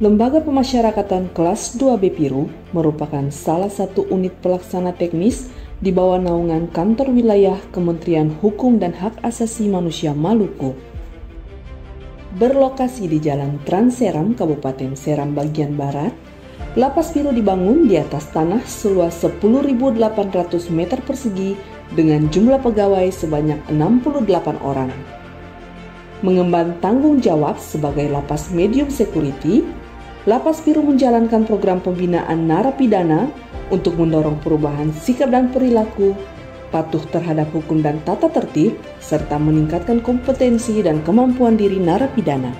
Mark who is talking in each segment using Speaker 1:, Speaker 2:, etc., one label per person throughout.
Speaker 1: Lembaga Pemasyarakatan Kelas 2B Piru merupakan salah satu unit pelaksana teknis di bawah naungan Kantor Wilayah Kementerian Hukum dan Hak Asasi Manusia Maluku. Berlokasi di Jalan Trans Seram, Kabupaten Seram bagian Barat, Lapas Piru dibangun di atas tanah seluas 10.800 meter persegi dengan jumlah pegawai sebanyak 68 orang. Mengemban tanggung jawab sebagai lapas medium security, Lapas Piru menjalankan program pembinaan narapidana untuk mendorong perubahan sikap dan perilaku, patuh terhadap hukum dan tata tertib, serta meningkatkan kompetensi dan kemampuan diri narapidana.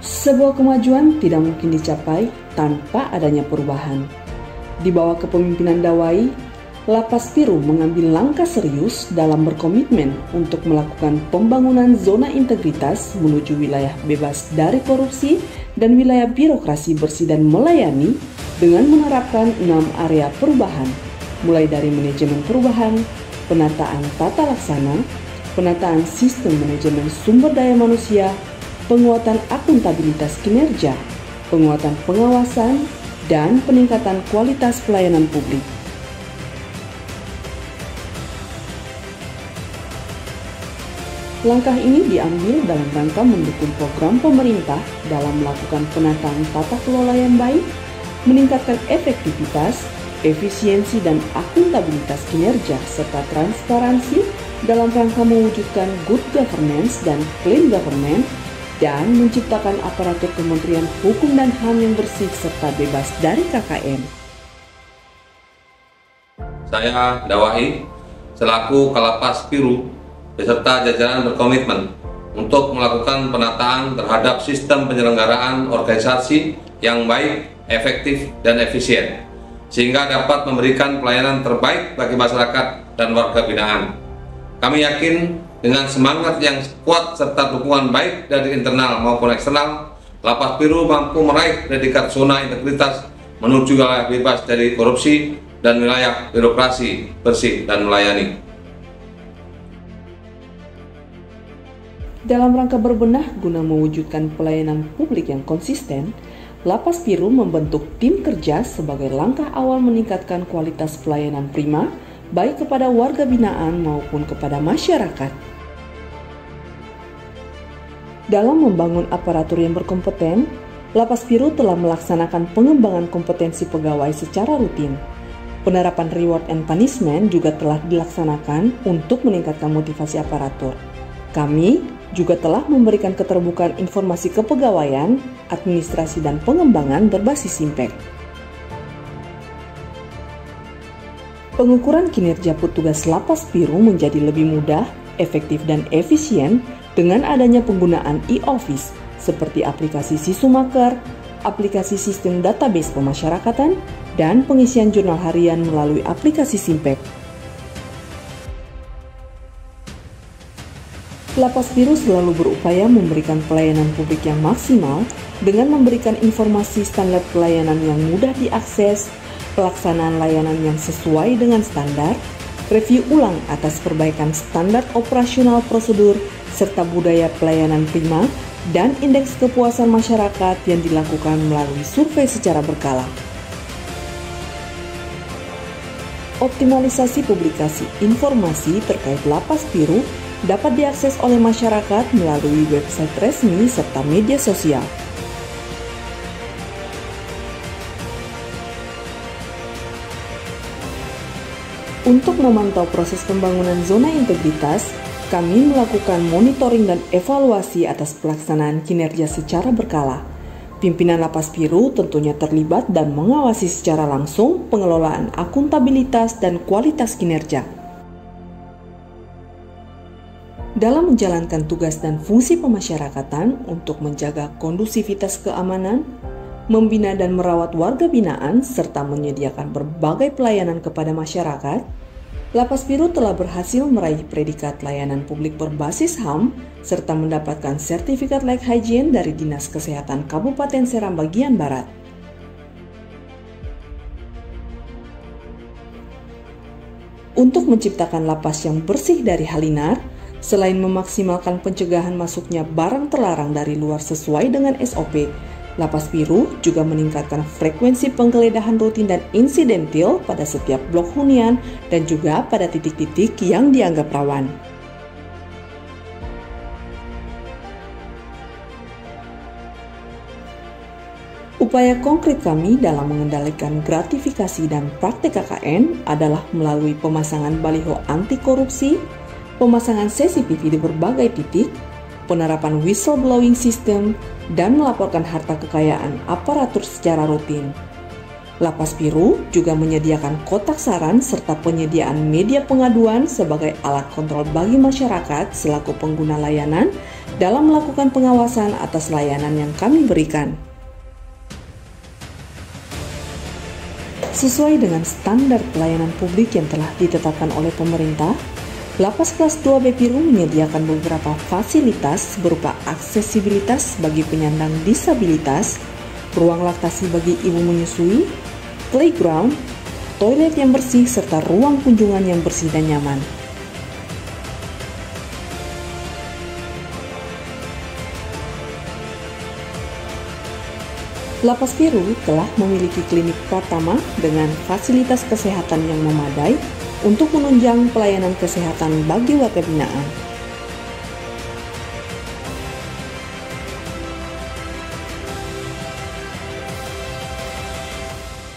Speaker 1: Sebuah kemajuan tidak mungkin dicapai tanpa adanya perubahan. Di bawah kepemimpinan Dawai, Lapas Piru mengambil langkah serius dalam berkomitmen untuk melakukan pembangunan zona integritas menuju wilayah bebas dari korupsi dan wilayah birokrasi bersih dan melayani dengan menerapkan 6 area perubahan, mulai dari manajemen perubahan, penataan tata laksana, penataan sistem manajemen sumber daya manusia, penguatan akuntabilitas kinerja, penguatan pengawasan, dan peningkatan kualitas pelayanan publik. Langkah ini diambil dalam rangka mendukung program pemerintah dalam melakukan penataan tata kelola yang baik, meningkatkan efektivitas, efisiensi dan akuntabilitas kinerja, serta transparansi dalam rangka mewujudkan good governance dan clean government, dan menciptakan aparatur Kementerian Hukum dan HAM yang bersih serta bebas dari KKN.
Speaker 2: Saya Dawai, selaku Kalapas Piru, beserta jajaran berkomitmen untuk melakukan penataan terhadap sistem penyelenggaraan organisasi yang baik, efektif, dan efisien, sehingga dapat memberikan pelayanan terbaik bagi masyarakat dan warga binaan. Kami yakin dengan semangat yang kuat serta dukungan baik dari internal maupun eksternal, Lapas Piru mampu meraih predikat zona integritas menuju wilayah bebas dari korupsi dan wilayah birokrasi bersih dan melayani.
Speaker 1: Dalam rangka berbenah guna mewujudkan pelayanan publik yang konsisten, Lapas Piru membentuk tim kerja sebagai langkah awal meningkatkan kualitas pelayanan prima baik kepada warga binaan maupun kepada masyarakat. Dalam membangun aparatur yang berkompeten, Lapas Piru telah melaksanakan pengembangan kompetensi pegawai secara rutin. Penerapan reward and punishment juga telah dilaksanakan untuk meningkatkan motivasi aparatur. Kami juga telah memberikan keterbukaan informasi kepegawaian, administrasi dan pengembangan berbasis impact. Pengukuran kinerja petugas Lapas Piru menjadi lebih mudah, efektif dan efisien dengan adanya penggunaan e-office seperti aplikasi Sisumaker, aplikasi sistem database pemasyarakatan, dan pengisian jurnal harian melalui aplikasi Simpek. Lapas Piru selalu berupaya memberikan pelayanan publik yang maksimal dengan memberikan informasi standar pelayanan yang mudah diakses, pelaksanaan layanan yang sesuai dengan standar, review ulang atas perbaikan standar operasional prosedur, serta budaya pelayanan prima, dan indeks kepuasan masyarakat yang dilakukan melalui survei secara berkala. Optimalisasi publikasi informasi terkait Lapas Piru dapat diakses oleh masyarakat melalui website resmi serta media sosial. Untuk memantau proses pembangunan zona integritas, kami melakukan monitoring dan evaluasi atas pelaksanaan kinerja secara berkala. Pimpinan Lapas Piru tentunya terlibat dan mengawasi secara langsung pengelolaan akuntabilitas dan kualitas kinerja. Dalam menjalankan tugas dan fungsi pemasyarakatan untuk menjaga kondusivitas keamanan, membina dan merawat warga binaan, serta menyediakan berbagai pelayanan kepada masyarakat, Lapas Piru telah berhasil meraih predikat layanan publik berbasis HAM, serta mendapatkan sertifikat layak hygiene dari Dinas Kesehatan Kabupaten Seram bagian Barat. Untuk menciptakan lapas yang bersih dari halinar, Selain memaksimalkan pencegahan masuknya barang terlarang dari luar sesuai dengan SOP, Lapas Biru juga meningkatkan frekuensi penggeledahan rutin dan insidentil pada setiap blok hunian dan juga pada titik-titik yang dianggap rawan. Upaya konkret kami dalam mengendalikan gratifikasi dan praktek KKN adalah melalui pemasangan baliho anti korupsi, pemasangan CCTV di berbagai titik, penerapan whistleblowing system, dan melaporkan harta kekayaan aparatur secara rutin. Lapas Biru juga menyediakan kotak saran serta penyediaan media pengaduan sebagai alat kontrol bagi masyarakat selaku pengguna layanan dalam melakukan pengawasan atas layanan yang kami berikan. Sesuai dengan standar pelayanan publik yang telah ditetapkan oleh pemerintah, Lapas Kelas 2B Biru menyediakan beberapa fasilitas berupa aksesibilitas bagi penyandang disabilitas, ruang laktasi bagi ibu menyusui, playground, toilet yang bersih, serta ruang kunjungan yang bersih dan nyaman. Lapas Biru telah memiliki klinik Pratama dengan fasilitas kesehatan yang memadai untuk menunjang pelayanan kesehatan bagi warga binaan.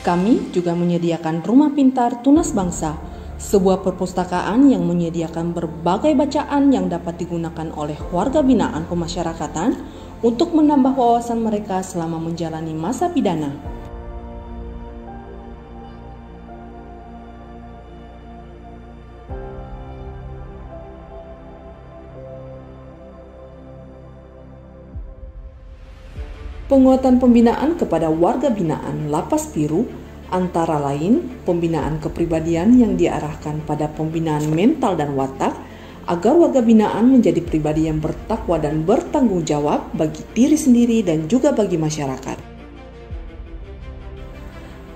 Speaker 1: Kami juga menyediakan Rumah Pintar Tunas Bangsa, sebuah perpustakaan yang menyediakan berbagai bacaan yang dapat digunakan oleh warga binaan pemasyarakatan untuk menambah wawasan mereka selama menjalani masa pidana. Penguatan pembinaan kepada warga binaan Lapas Biru antara lain pembinaan kepribadian yang diarahkan pada pembinaan mental dan watak agar warga binaan menjadi pribadi yang bertakwa dan bertanggung jawab bagi diri sendiri dan juga bagi masyarakat.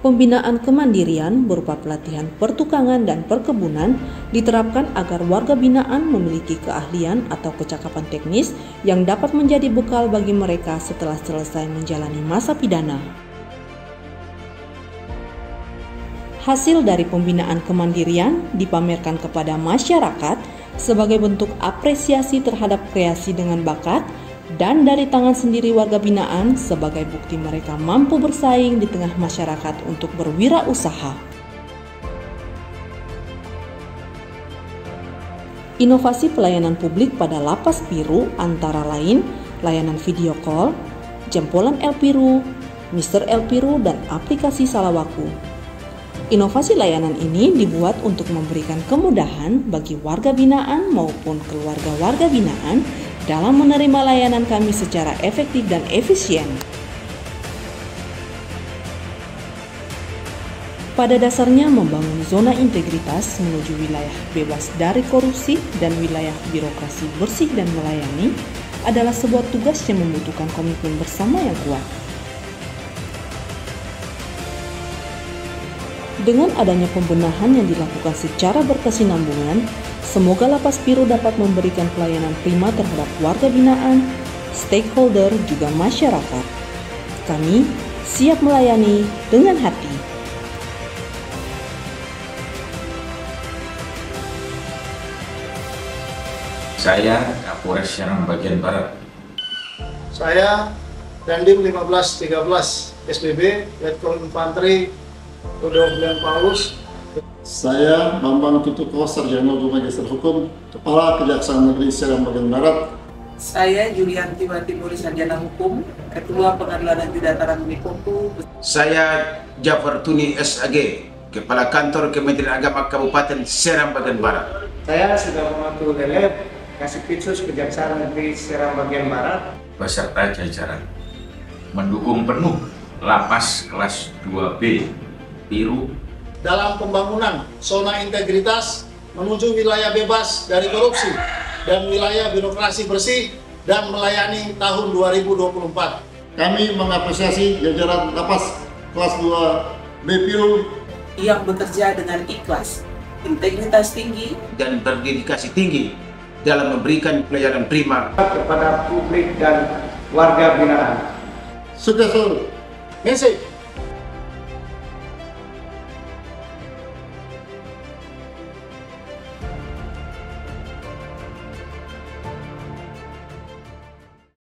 Speaker 1: Pembinaan kemandirian berupa pelatihan pertukangan dan perkebunan diterapkan agar warga binaan memiliki keahlian atau kecakapan teknis yang dapat menjadi bekal bagi mereka setelah selesai menjalani masa pidana. Hasil dari pembinaan kemandirian dipamerkan kepada masyarakat sebagai bentuk apresiasi terhadap kreasi dengan bakat dan dari tangan sendiri warga binaan sebagai bukti mereka mampu bersaing di tengah masyarakat untuk berwirausaha. Inovasi pelayanan publik pada Lapas Biru antara lain layanan video call, jempolan El Piru, Mr. El Piru, dan aplikasi Salawaku. Inovasi layanan ini dibuat untuk memberikan kemudahan bagi warga binaan maupun keluarga warga binaan dalam menerima layanan kami secara efektif dan efisien. Pada dasarnya membangun zona integritas menuju wilayah bebas dari korupsi dan wilayah birokrasi bersih dan melayani adalah sebuah tugas yang membutuhkan komitmen bersama yang kuat. Dengan adanya pembenahan yang dilakukan secara berkesinambungan, semoga Lapas Biru dapat memberikan pelayanan prima terhadap warga binaan, stakeholder, juga masyarakat. Kami siap melayani dengan hati.
Speaker 3: Saya Kapolres Serang Bagian Barat.
Speaker 4: Saya Dandim 1513 SBB, Letkol Infanteri Rudolf Paulus.
Speaker 5: Saya Bambang Tutuko, Sarjana Magister Hukum, Kepala Kejaksaan Negeri Serang Bagian Barat.
Speaker 6: Saya Julianti Timuri, Sarjana Hukum, Ketua Pengadilan Negeri Dataran Unikompu.
Speaker 3: Saya Jafar Tuni SAG, Kepala Kantor Kementerian Agama Kabupaten Serang Bagian Barat.
Speaker 4: Saya Sudar Mamatu Lelep, Kasipitsus Kejaksaan Negeri Serang Bagian Barat.
Speaker 3: Beserta jajaran mendukung penuh Lapas Kelas 2B Biru
Speaker 4: dalam pembangunan zona integritas menuju wilayah bebas dari korupsi dan wilayah birokrasi bersih dan melayani tahun 2024.
Speaker 5: Kami mengapresiasi jajaran Lapas Kelas 2B Biru
Speaker 6: yang bekerja dengan ikhlas, integritas tinggi,
Speaker 3: dan berdedikasi tinggi dalam memberikan pelayanan prima
Speaker 7: kepada publik dan warga binaan.
Speaker 5: Sukses selalu.
Speaker 4: Misi.